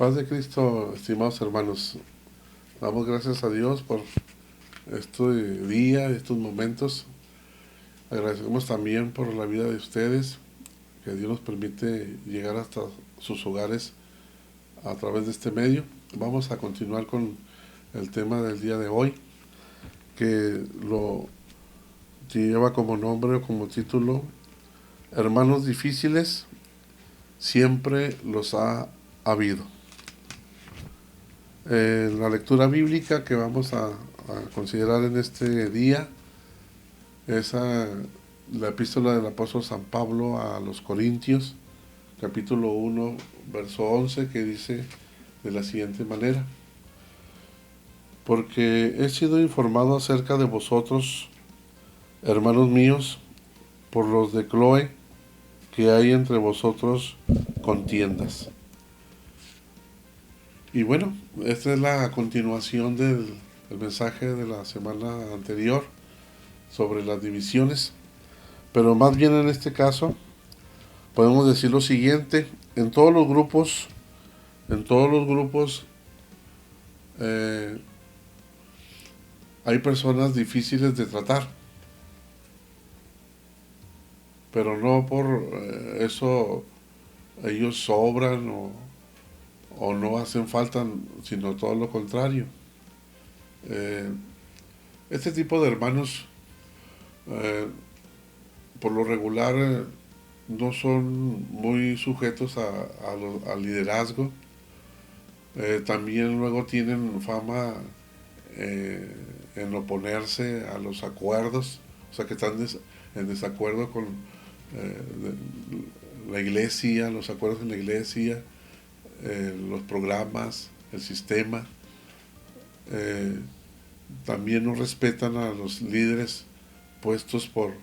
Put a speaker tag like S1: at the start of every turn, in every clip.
S1: Paz de Cristo, estimados hermanos. Damos gracias a Dios por este día, estos momentos. Agradecemos también por la vida de ustedes, que Dios nos permite llegar hasta sus hogares a través de este medio. Vamos a continuar con el tema del día de hoy, que lo lleva como nombre o como título: Hermanos difíciles, siempre los ha habido. La lectura bíblica que vamos a considerar en este día es la epístola del apóstol San Pablo a los Corintios, capítulo 1, verso 11, que dice de la siguiente manera: porque he sido informado acerca de vosotros, hermanos míos, por los de Cloe, que hay entre vosotros contiendas. Y bueno, esta es la continuación del mensaje de la semana anterior sobre las divisiones, pero más bien en este caso podemos decir lo siguiente: en todos los grupos eh, hay personas difíciles de tratar, pero no por eso ellos sobran o no hacen falta, sino todo lo contrario. Eh, este tipo de hermanos, eh, por lo regular, no son muy sujetos al liderazgo. También luego tienen fama en oponerse a los acuerdos, o sea que están en desacuerdo con la iglesia, los acuerdos en la iglesia, los programas, el sistema. También no respetan a los líderes puestos por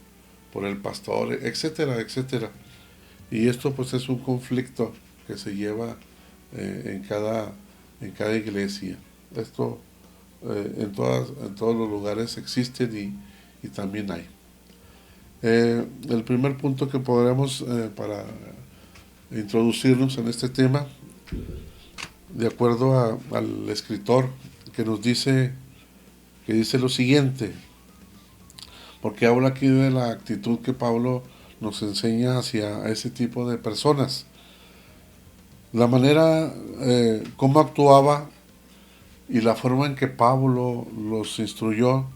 S1: el pastor, etcétera, etcétera. Y esto pues es un conflicto que se lleva en cada iglesia. Esto en todos los lugares existen y también hay. El primer punto que podremos para introducirnos en este tema, de acuerdo al escritor, que nos dice lo siguiente, porque habla aquí de la actitud que Pablo nos enseña hacia ese tipo de personas. La manera cómo actuaba y la forma en que Pablo los instruyó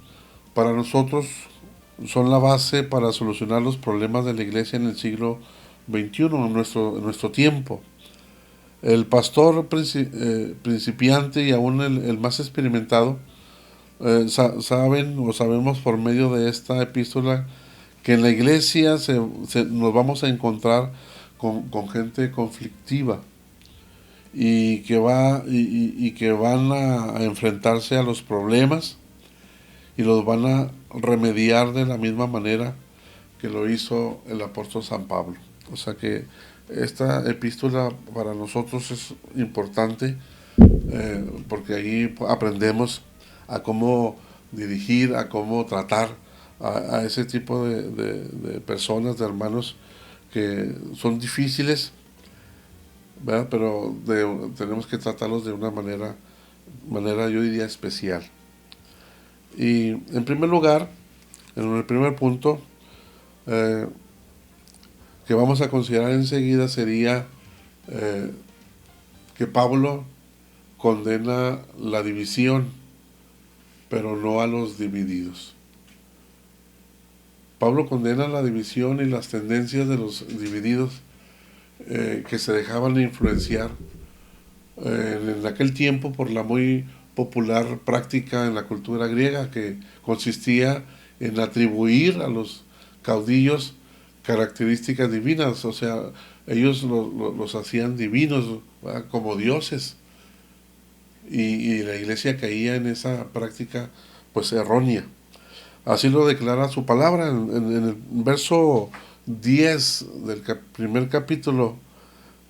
S1: para nosotros son la base para solucionar los problemas de la iglesia en el siglo XXI, en nuestro tiempo. El pastor principiante y aún el más experimentado sabemos por medio de esta epístola que en la iglesia nos vamos a encontrar con gente conflictiva y que van a enfrentarse a los problemas y los van a remediar de la misma manera que lo hizo el apóstol San Pablo. O sea que esta epístola para nosotros es importante porque ahí aprendemos a cómo dirigir, a cómo tratar a ese tipo de personas, de hermanos que son difíciles, ¿verdad? Pero tenemos que tratarlos de una manera yo diría especial. Y en primer lugar, en el primer punto eh, que vamos a considerar enseguida sería que Pablo condena la división, pero no a los divididos. Pablo condena la división y las tendencias de los divididos que se dejaban influenciar en aquel tiempo por la muy popular práctica en la cultura griega, que consistía en atribuir a los caudillos características divinas. O sea, ellos los hacían divinos, ¿verdad? Como dioses, y la iglesia caía en esa práctica pues errónea. Así lo declara su palabra en el verso 10 del primer capítulo.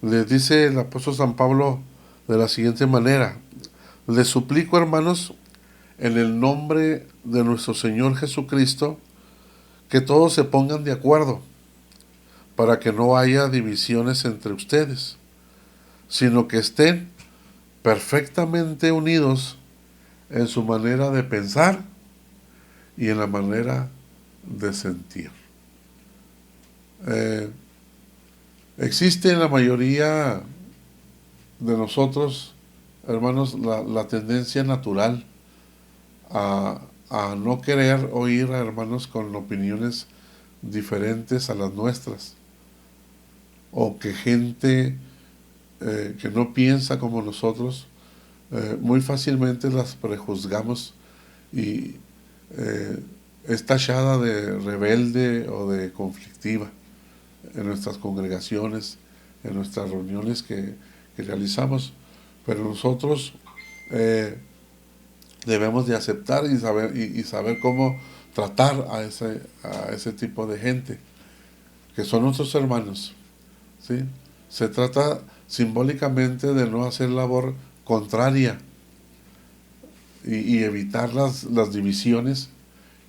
S1: Les dice el apóstol San Pablo de la siguiente manera: les suplico, hermanos, en el nombre de nuestro Señor Jesucristo, que todos se pongan de acuerdo, para que no haya divisiones entre ustedes, sino que estén perfectamente unidos en su manera de pensar y en la manera de sentir. Existe en la mayoría de nosotros, hermanos, la tendencia natural a no querer oír a hermanos con opiniones diferentes a las nuestras, o que gente que no piensa como nosotros, muy fácilmente las prejuzgamos y es tachada de rebelde o de conflictiva en nuestras congregaciones, en nuestras reuniones que realizamos. Pero nosotros debemos de aceptar y saber cómo tratar a ese tipo de gente, que son nuestros hermanos, ¿sí? Se trata simbólicamente de no hacer labor contraria y evitar las divisiones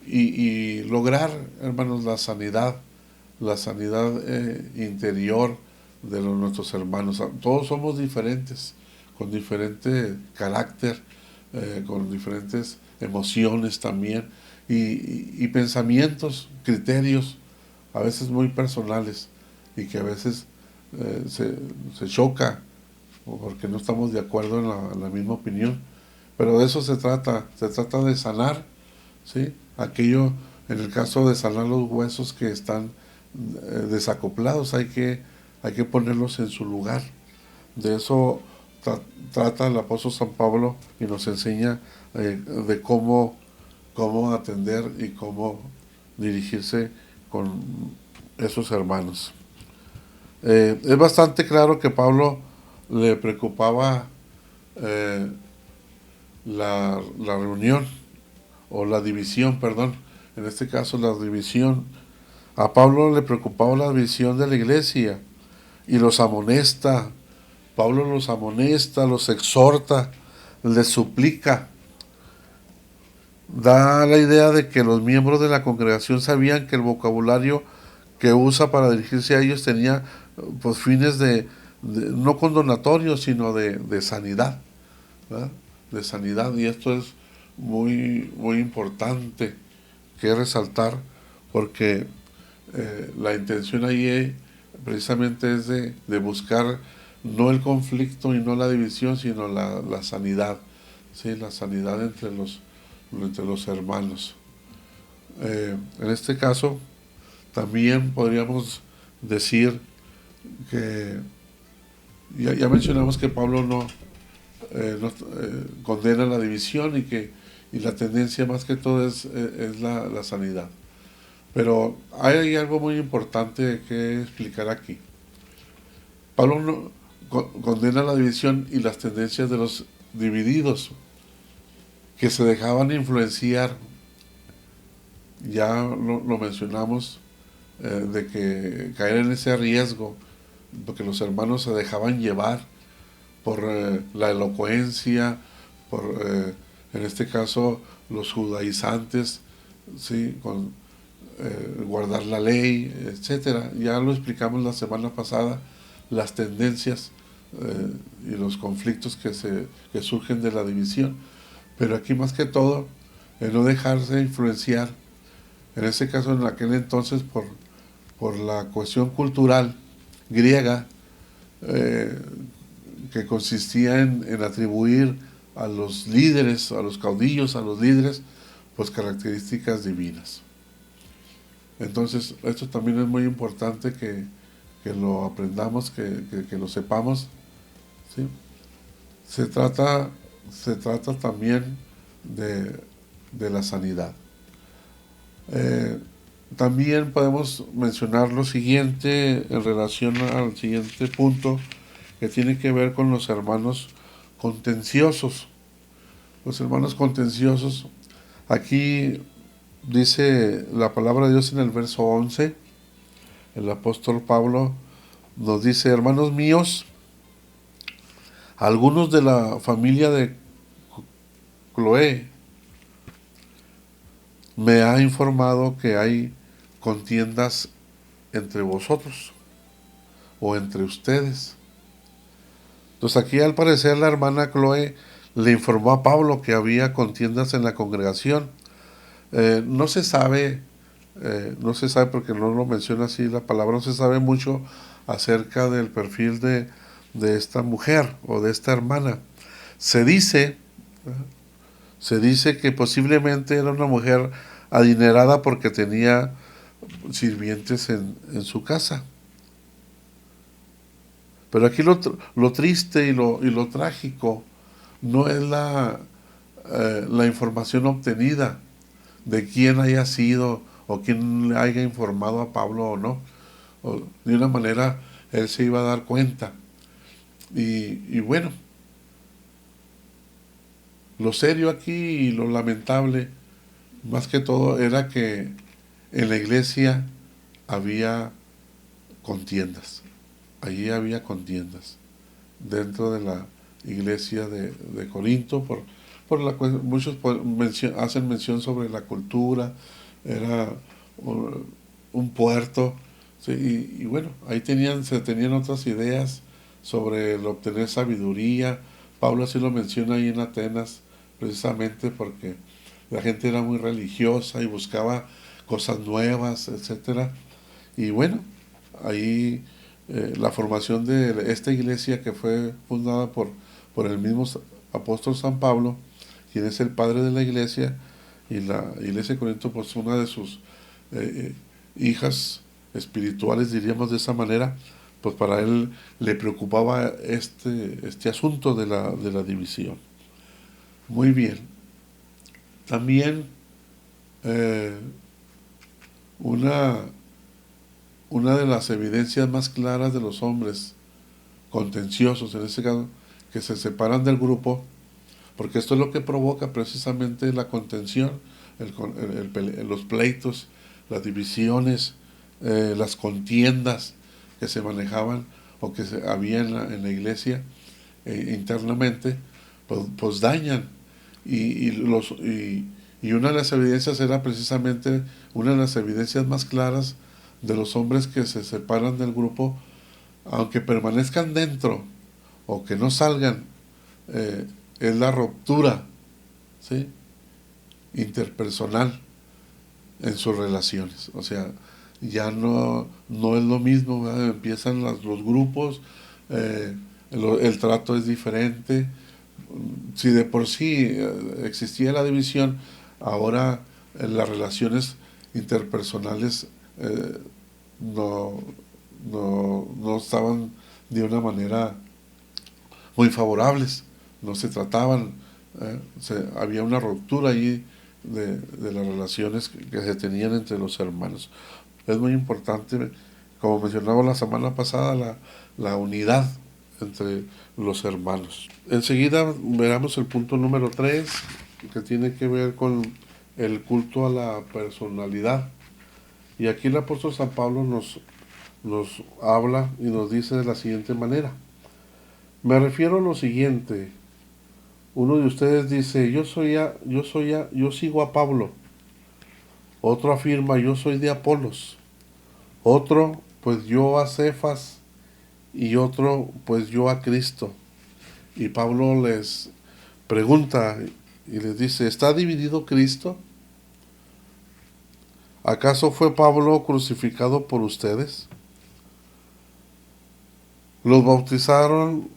S1: y lograr, hermanos, la sanidad interior de nuestros hermanos. Todos somos diferentes, con diferente carácter, con diferentes emociones también, y pensamientos, criterios, a veces muy personales, y que a veces se choca porque no estamos de acuerdo en la misma opinión. Pero de eso se trata de sanar, ¿sí? Aquello, en el caso de sanar los huesos que están desacoplados, hay que ponerlos en su lugar. De eso trata el apóstol San Pablo y nos enseña de cómo atender y cómo dirigirse con esos hermanos. Es bastante claro que Pablo le preocupaba eh, la reunión o la división, perdón, en este caso la división. A Pablo le preocupaba la división de la iglesia y los amonesta. Pablo los amonesta, los exhorta, les suplica. Da la idea de que los miembros de la congregación sabían que el vocabulario que usa para dirigirse a ellos tenía pues fines no condonatorios, sino de sanidad, ¿verdad? De sanidad, y esto es muy importante que resaltar, porque la intención ahí precisamente es de buscar no el conflicto y no la división, sino la sanidad, ¿sí? La sanidad entre los hermanos. En este caso, también podríamos decir que ya mencionamos que Pablo no condena la división y la tendencia más que todo es la sanidad. Pero hay algo muy importante que explicar aquí. Pablo condena la división y las tendencias de los divididos, que se dejaban influenciar. Ya lo mencionamos, de que caer en ese riesgo, porque los hermanos se dejaban llevar por la elocuencia, por, en este caso, los judaizantes, ¿sí? Con guardar la ley, etcétera. Ya lo explicamos la semana pasada, las tendencias y los conflictos que surgen de la división. Pero aquí más que todo, no dejarse influenciar, en ese caso en aquel entonces por la cuestión cultural griega, eh, que consistía en atribuir a los líderes, a los caudillos, a los líderes, pues características divinas. Entonces, esto también es muy importante que lo aprendamos, que lo sepamos, ¿sí? Se trata también de la sanidad. También podemos mencionar lo siguiente en relación al siguiente punto, que tiene que ver con los hermanos contenciosos. Los hermanos contenciosos, aquí dice la palabra de Dios en el verso 11, el apóstol Pablo nos dice: hermanos míos, algunos de la familia de Cloé me ha informado que hay contiendas entre vosotros o entre ustedes. Entonces aquí al parecer la hermana Chloe le informó a Pablo que había contiendas en la congregación. No se sabe, no se sabe porque no lo menciona así la palabra, no se sabe mucho acerca del perfil de esta mujer o de esta hermana. Se dice, se dice que posiblemente era una mujer adinerada porque tenía sirvientes en su casa. Pero aquí lo triste y lo trágico no es la información obtenida de quién haya sido o quién le haya informado a Pablo o no. De una manera él se iba a dar cuenta. Y bueno, lo serio aquí y lo lamentable, más que todo, era que en la iglesia había contiendas. Allí había contiendas dentro de la iglesia de Corinto muchos hacen mención sobre la cultura, era un puerto, ¿sí? Y bueno, ahí se tenían otras ideas sobre el obtener sabiduría. Pablo así lo menciona ahí en Atenas, precisamente porque la gente era muy religiosa y buscaba cosas nuevas, etcétera. Y bueno, ahí la formación de esta iglesia que fue fundada por el mismo apóstol San Pablo, quien es el padre de la iglesia, y la iglesia de Corinto, pues una de sus hijas espirituales, diríamos de esa manera, pues para él le preocupaba este asunto de la división. Muy bien. También eh, una, una de las evidencias más claras de los hombres contenciosos, en este caso, que se separan del grupo, porque esto es lo que provoca precisamente la contención, los pleitos, las divisiones, las contiendas que se manejaban o que había en la iglesia internamente, pues dañan. Y una de las evidencias era precisamente una de las evidencias más claras de los hombres que se separan del grupo, aunque permanezcan dentro o que no salgan, es la ruptura, ¿sí?, interpersonal en sus relaciones. O sea, ya no es lo mismo, ¿verdad? Empiezan los grupos, el trato es diferente. Si de por sí existía la división, ahora las relaciones interpersonales no, no estaban de una manera muy favorables, no se trataban, había una ruptura allí de las relaciones que se tenían entre los hermanos. Es muy importante, como mencionaba la semana pasada, la unidad entre los hermanos. Enseguida veremos el punto número 3, que tiene que ver con el culto a la personalidad. Y aquí el apóstol San Pablo nos habla y nos dice de la siguiente manera. Me refiero a lo siguiente. Uno de ustedes dice, yo sigo a Pablo. Otro afirma, yo soy de Apolos. Otro, pues yo a Cefas. Y otro, pues yo a Cristo. Y Pablo les pregunta y les dice, ¿está dividido Cristo? ¿Acaso fue Pablo crucificado por ustedes? ¿Los bautizaron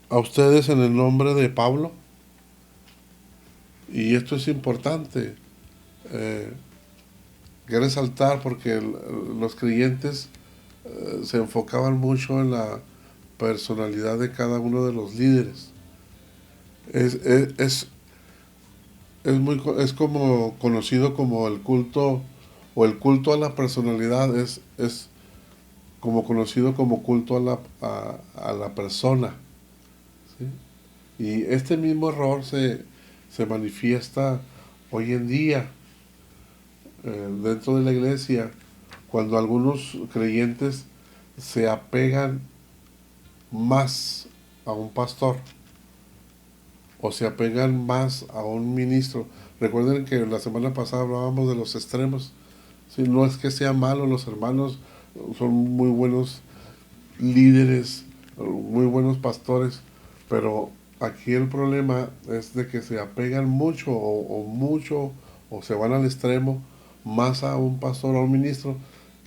S1: a ustedes en el nombre de Pablo? Y esto es importante que resaltar porque los creyentes se enfocaban mucho en la personalidad de cada uno de los líderes. Es, es, es, es como conocido como el culto, o el culto a la personalidad es como conocido como culto a la persona, ¿sí? Y este mismo error se manifiesta hoy en día dentro de la iglesia, cuando algunos creyentes se apegan más a un pastor o se apegan más a un ministro. Recuerden que la semana pasada hablábamos de los extremos. ¿Sí? No es que sean malos los hermanos, son muy buenos líderes, muy buenos pastores, Pero aquí el problema es de que se apegan mucho o se van al extremo más a un pastor o a un ministro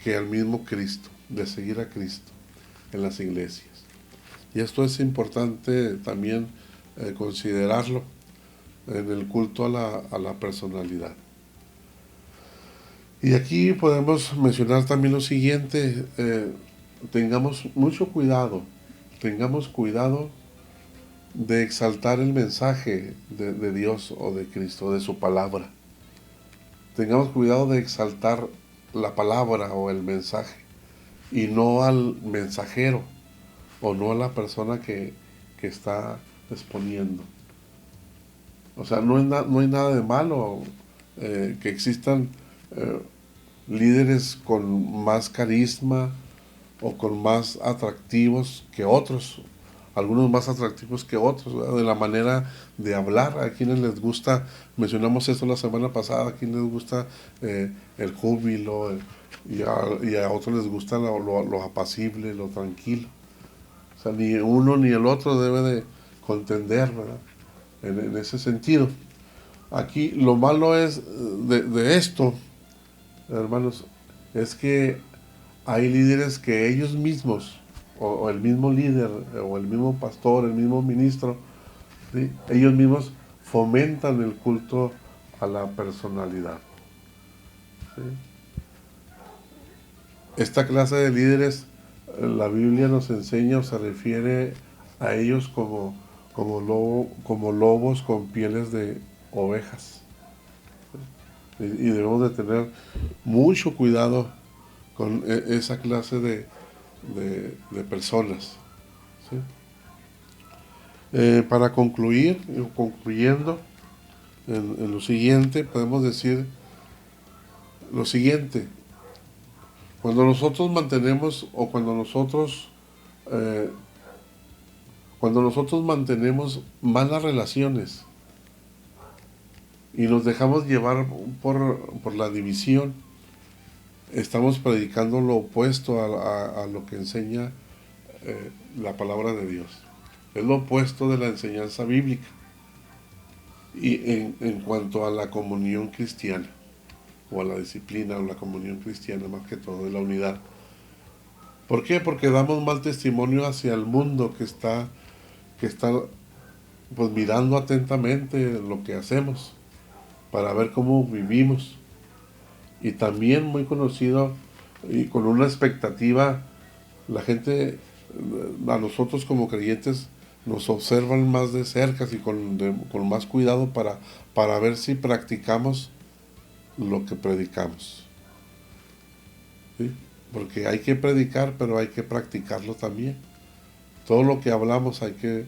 S1: que al mismo Cristo, de seguir a Cristo en las iglesias. Y esto es importante también considerarlo en el culto a la personalidad. Y aquí podemos mencionar también lo siguiente, tengamos mucho cuidado, tengamos cuidado de exaltar el mensaje de Dios o de Cristo, de su palabra. Tengamos cuidado de exaltar la palabra o el mensaje y no al mensajero o no a la persona que está exponiendo. O sea, no hay nada de malo que existan eh, líderes con más carisma o con más atractivos que otros, algunos más atractivos que otros, ¿verdad? De la manera de hablar, a quienes les gusta, mencionamos esto la semana pasada, a quienes les gusta el júbilo, y a otros les gusta lo apacible, lo tranquilo. O sea, ni uno ni el otro debe de contender, ¿verdad? En ese sentido. Aquí lo malo es de esto, hermanos, es que hay líderes que ellos mismos, o el mismo líder, o el mismo pastor, el mismo ministro, ¿sí? Ellos mismos fomentan el culto a la personalidad. ¿Sí? Esta clase de líderes, la Biblia nos enseña o se refiere a ellos como lobos con pieles de ovejas. Y debemos de tener mucho cuidado con esa clase de personas. ¿Sí? Para concluir, concluyendo en lo siguiente, podemos decir lo siguiente. Cuando nosotros mantenemos o eh, cuando nosotros mantenemos malas relaciones y nos dejamos llevar por la división, estamos predicando lo opuesto a lo que enseña la palabra de Dios. Es lo opuesto de la enseñanza bíblica y en cuanto a la comunión cristiana o a la disciplina o la comunión cristiana, más que todo, de la unidad. ¿Por qué? Porque damos mal testimonio hacia el mundo que está pues mirando atentamente lo que hacemos para ver cómo vivimos. Y también muy conocido y con una expectativa, la gente, a nosotros como creyentes, nos observan más de cerca y con más cuidado para ver si practicamos lo que predicamos. ¿Sí? Porque hay que predicar, pero hay que practicarlo también. Todo lo que hablamos hay que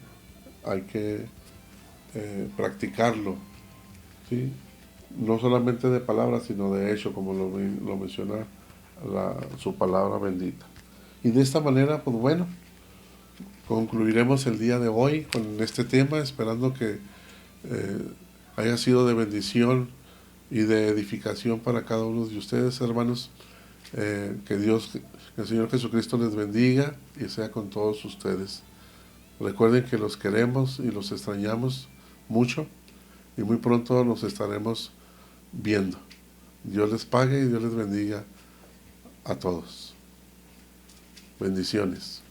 S1: practicarlo. ¿Sí? No solamente de palabras, sino de hecho, como lo menciona su palabra bendita. Y de esta manera, pues bueno, concluiremos el día de hoy con este tema, esperando que haya sido de bendición y de edificación para cada uno de ustedes, hermanos. Que el Señor Jesucristo les bendiga y sea con todos ustedes. Recuerden que los queremos y los extrañamos mucho y muy pronto nos estaremos viendo. Dios les pague y Dios les bendiga a todos. Bendiciones.